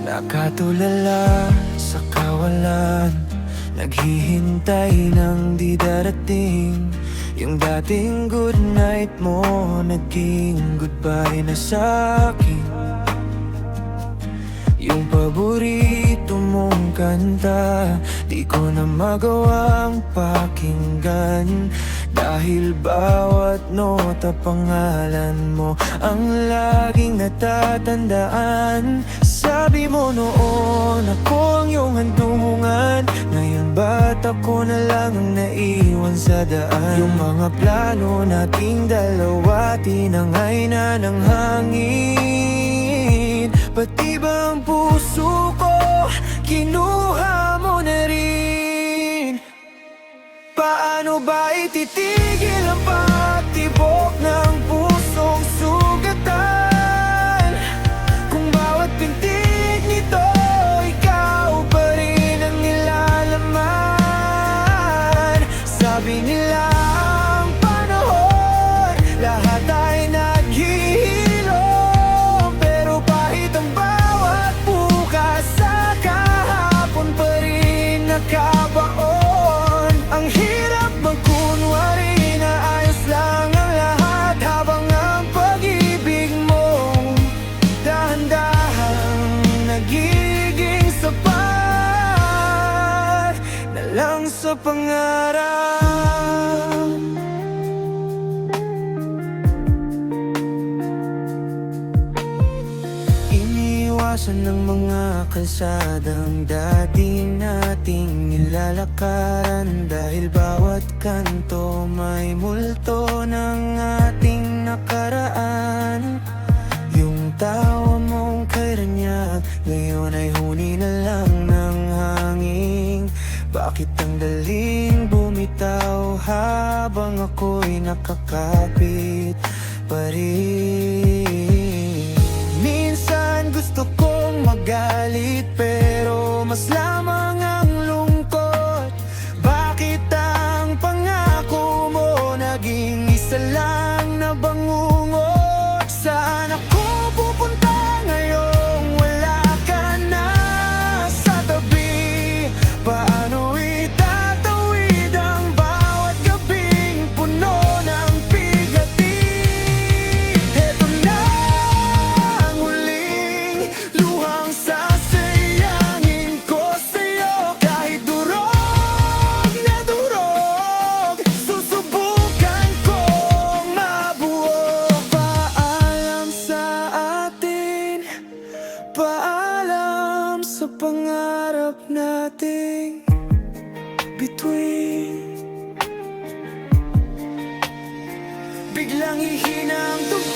Nakatulala sa kawalan, naghihintay ng di darating. Yung dating good night mo, naging goodbye na sa'kin. Yung paborito mong kanta, di ko na magawang pakinggan. Dahil bawat nota pangalan mo ang laging natatandaan. Sabi mo noon ako ang iyong handungan, ngayon ba't ako na lang ang naiwan sa daan? Yung mga plano nating dalawa, tinangay na ng hangin. Pati ba ang puso ko, kinuha mo na rin? Paano ba ititigil ang pagtibok ng pusong sugatan? Kung bawat pintig nito, ikaw pa rin ang nilalaman. Sabi nila ang panahon, lahat ay naghihilom. Pero kahit ang bawat bukas sa kahapon pa rin nakabaon. Ang hirap magkunwari na ayos lang ang lahat, habang ang pag-ibig mo dahan-dahang nagiging sapat na lang sa pangarap. Iniwasan ng mga kalsadang dati nating nilalakaran, dahil bawat kanto may multo ng ating nakaraan. Yung tawa mong kairanyag, ngayon ay huni na lang ng hangin. Bakit ang daling bumitaw habang ako'y nakakapit pa rin? Minsan gusto kong magalit, pero mas lamang ang lungkot. Bakit ang pangako mo naging isa lang na bangungot? Saan ako pupunta ngayong wala ka na sa tabi? Paano itatawid ang bawat gabing puno ng bigati? Eto na ang huling luhang sasayangin ko sa'yo. Kahit durog na durog, susubukan kong mabuo. Paalam sa atin, paalam sa pangarap nating bituin. Biglang hihina ang tugtog